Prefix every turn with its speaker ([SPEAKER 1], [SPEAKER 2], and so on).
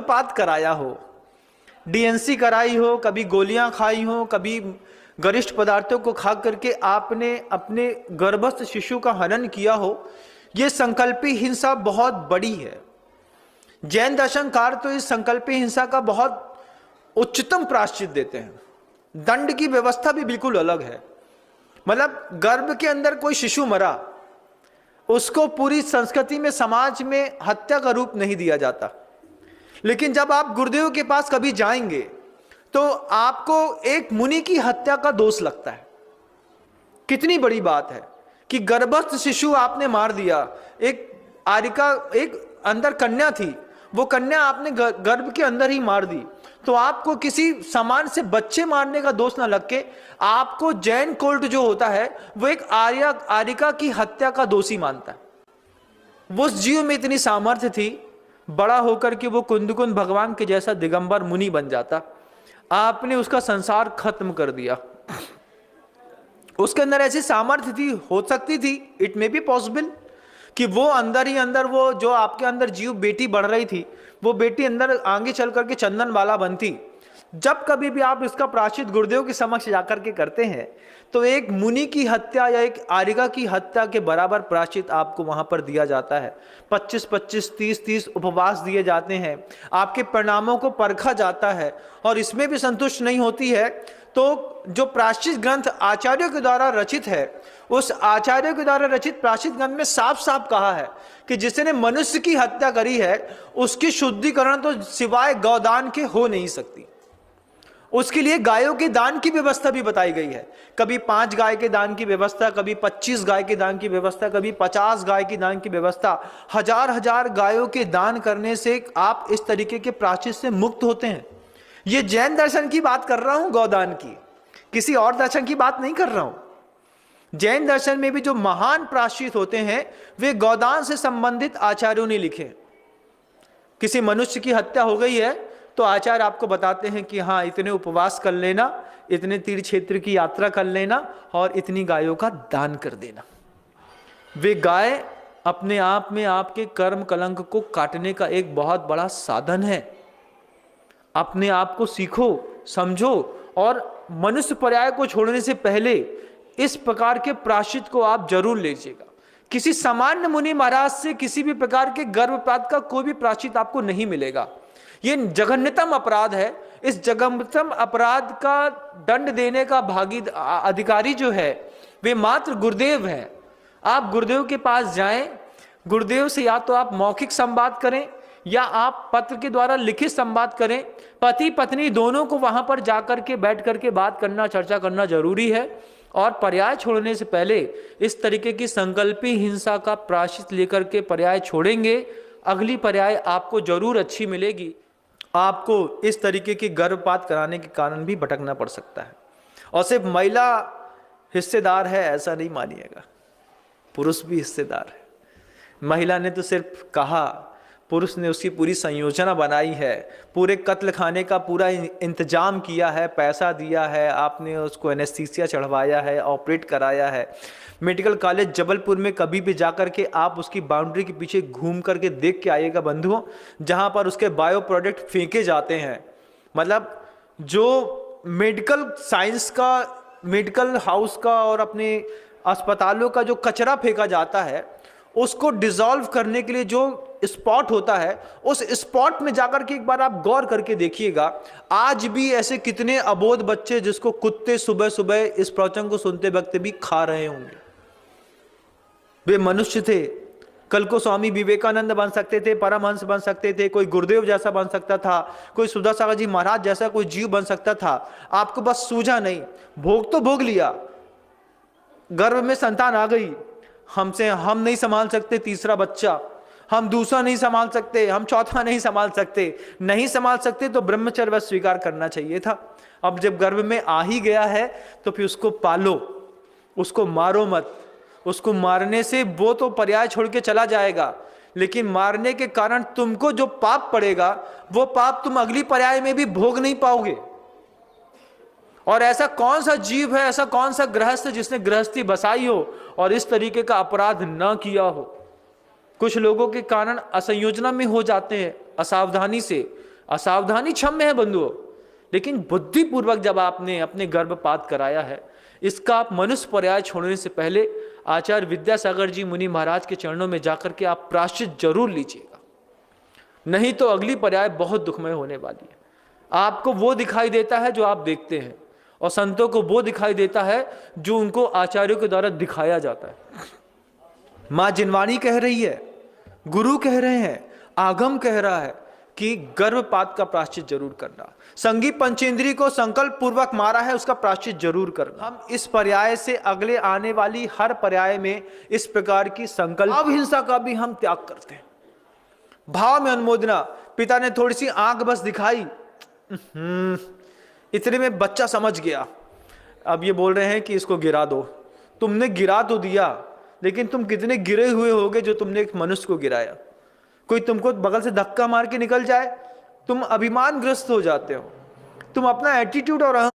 [SPEAKER 1] गर्भपात कराया हो, डीएनसी कराई हो, कभी गोलियां खाई हो, कभी गरिष्ठ पदार्थों को खा करके आपने अपने गर्भस्थ शिशु का हनन किया हो, यह संकल्पी हिंसा बहुत बड़ी है। जैन दर्शनकार तो इस संकल्पी हिंसा का बहुत उच्चतम प्रायश्चित देते हैं। दंड की व्यवस्था भी बिल्कुल अलग है। मतलब गर्भ के अंदर कोई शिशु मरा, उसको पूरी संस्कृति में, समाज में हत्या का रूप नहीं दिया जाता। लेकिन जब आप गुरुदेव के पास कभी जाएंगे तो आपको एक मुनि की हत्या का दोष लगता है। कितनी बड़ी बात है कि गर्भस्थ शिशु आपने मार दिया। एक आरिका, एक अंदर कन्या थी, वो कन्या आपने गर्भ के अंदर ही मार दी, तो आपको किसी समान से बच्चे मारने का दोष ना लग के आपको जैन कोर्ट जो होता है वो एक आरिका की हत्या का दोषी मानता है। वो उस जीव में इतनी सामर्थ्य थी, बड़ा होकर के वो कुंदकुंद भगवान के जैसा दिगंबर मुनि बन जाता। आपने उसका संसार खत्म कर दिया। उसके अंदर ऐसी सामर्थ्य थी, हो सकती थी, इट मे बी पॉसिबल कि वो अंदर ही अंदर, वो जो आपके अंदर जीव बेटी बढ़ रही थी, वो बेटी अंदर आगे चल करके चंदन वाला बनती। जब कभी भी आप इसका प्रायश्चित गुरुदेव के समक्ष जाकर के करते हैं तो एक मुनि की हत्या या एक आरिका की हत्या के बराबर प्रायश्चित आपको वहां पर दिया जाता है। 25-25, 30-30 उपवास दिए जाते हैं, आपके परिणामों को परखा जाता है। और इसमें भी संतुष्ट नहीं होती है तो जो प्रायश्चित ग्रंथ आचार्यों के द्वारा रचित है, उस आचार्यों के द्वारा रचित प्रायश्चित ग्रंथ में साफ साफ कहा है कि जिसने मनुष्य की हत्या करी है उसकी शुद्धिकरण तो सिवाय गौदान के हो नहीं सकती। उसके लिए गायों के दान की व्यवस्था भी बताई गई है। कभी 5 गाय के दान की व्यवस्था, कभी 25 गाय के दान की व्यवस्था, कभी 50 गाय के दान की व्यवस्था। हजार गायों के दान करने से आप इस तरीके के प्रायश्चित से मुक्त होते हैं। ये जैन दर्शन की बात कर रहा हूं, गौदान की, किसी और दर्शन की बात नहीं कर रहा हूं। जैन दर्शन में भी जो महान प्रायश्चित होते हैं वे गौदान से संबंधित आचार्यों ने लिखे। किसी मनुष्य की हत्या हो गई है तो आचार्य आपको बताते हैं कि हाँ, इतने उपवास कर लेना, इतने तीर्थ क्षेत्र की यात्रा कर लेना और इतनी गायों का दान कर देना। वे गाय अपने आप में आपके कर्म कलंक को काटने का एक बहुत बड़ा साधन है। अपने आप को सीखो, समझो और मनुष्य पर्याय को छोड़ने से पहले इस प्रकार के प्रायश्चित को आप जरूर लीजिएगा। किसी सामान्य मुनि महाराज से किसी भी प्रकार के गर्भपात का कोई भी प्रायश्चित आपको नहीं मिलेगा। ये जघन्यतम अपराध है। इस जघन्यतम अपराध का दंड देने का अधिकारी जो है वे मात्र गुरुदेव हैं। आप गुरुदेव के पास जाएं, गुरुदेव से या तो आप मौखिक संवाद करें या आप पत्र के द्वारा लिखित संवाद करें। पति पत्नी दोनों को वहां पर जाकर के बैठ करके बात करना, चर्चा करना जरूरी है। और पर्याय छोड़ने से पहले इस तरीके की संकल्पी हिंसा का प्रायश्चित लेकर के पर्याय छोड़ेंगे, अगली पर्याय आपको जरूर अच्छी मिलेगी। आपको इस तरीके की गर्भपात कराने के कारण भी भटकना पड़ सकता है। और सिर्फ महिला हिस्सेदार है ऐसा नहीं मानिएगा, पुरुष भी हिस्सेदार है। महिला ने तो सिर्फ कहा, पुरुष ने उसकी पूरी संयोजना बनाई है, पूरे कत्ल खाने का पूरा इंतजाम किया है, पैसा दिया है, आपने उसको एनेस्थीसिया चढ़वाया है, ऑपरेट कराया है। मेडिकल कॉलेज जबलपुर में कभी भी जाकर के आप उसकी बाउंड्री के पीछे घूम करके देख के आइएगा बंधुओं, जहां पर उसके बायो प्रोडक्ट फेंके जाते हैं। मतलब जो मेडिकल साइंस का, मेडिकल हाउस का और अपने अस्पतालों का जो कचरा फेंका जाता है उसको डिसॉल्व करने के लिए जो स्पॉट होता है, उस स्पॉट में जाकर के एक बार आप गौर करके देखिएगा। आज भी ऐसे कितने अबोध बच्चे जिसको कुत्ते सुबह सुबह इस प्रवचन को सुनते वक्त भी खा रहे होंगे। वे मनुष्य थे। कल को स्वामी विवेकानंद बन सकते थे, परमहंस बन सकते थे, कोई गुरुदेव जैसा बन सकता था, कोई सुधा सागर जी महाराज जैसा कोई जीव बन सकता था। आपको बस सूझा नहीं, भोग तो भोग लिया, गर्भ में संतान आ गई, हम नहीं संभाल सकते तीसरा बच्चा, हम दूसरा नहीं संभाल सकते, हम चौथा नहीं संभाल सकते तो ब्रह्मचर्य स्वीकार करना चाहिए था। अब जब गर्भ में आ ही गया है तो फिर उसको पालो, उसको मारो मत। उसको मारने से वो तो पर्याय छोड़ के चला जाएगा, लेकिन मारने के कारण तुमको जो पाप पड़ेगा वो पाप तुम अगली पर्याय में भी भोग नहीं पाओगे। और ऐसा कौन सा जीव है, ऐसा कौन सा गृहस्थ जिसने गृहस्थी बसाई हो और इस तरीके का अपराध न किया हो। कुछ लोगों के कारण असंयोजना में हो जाते हैं, असावधानी से असावधानी क्षम्य है बंधुओं, लेकिन बुद्धिपूर्वक जब आपने अपने गर्भपात कराया है, इसका आप मनुष्य पर्याय छोड़ने से पहले आचार्य विद्यासागर जी मुनि महाराज के चरणों में जाकर के आप प्रायश्चित जरूर लीजिएगा, नहीं तो अगली पर्याय बहुत दुखमय होने वाली है। आपको वो दिखाई देता है जो आप देखते हैं, और संतों को वो दिखाई देता है जो उनको आचार्यों के द्वारा दिखाया जाता है। मां जिनवाणी कह रही है, गुरु कह रहे हैं, आगम कह रहा है कि गर्भपात का प्रायश्चित जरूर करना। संगी पंचेंद्री को संकल्प पूर्वक मारा है, उसका प्रायश्चित जरूर करना। हम इस पर्याय से अगले आने वाली हर पर्याय में इस प्रकार की संकल्प, अहिंसा का भी हम त्याग करते हैं। भाव में अनुमोदना, पिता ने थोड़ी सी आंख बस दिखाई, इतने में बच्चा समझ गया, अब ये बोल रहे हैं कि इसको गिरा दो। तुमने गिरा तो दिया, लेकिन तुम कितने गिरे हुए होगे जो तुमने एक मनुष्य को गिराया। कोई तुमको बगल से धक्का मार के निकल जाए, तुम अभिमानग्रस्त हो जाते हो, तुम अपना एटीट्यूड और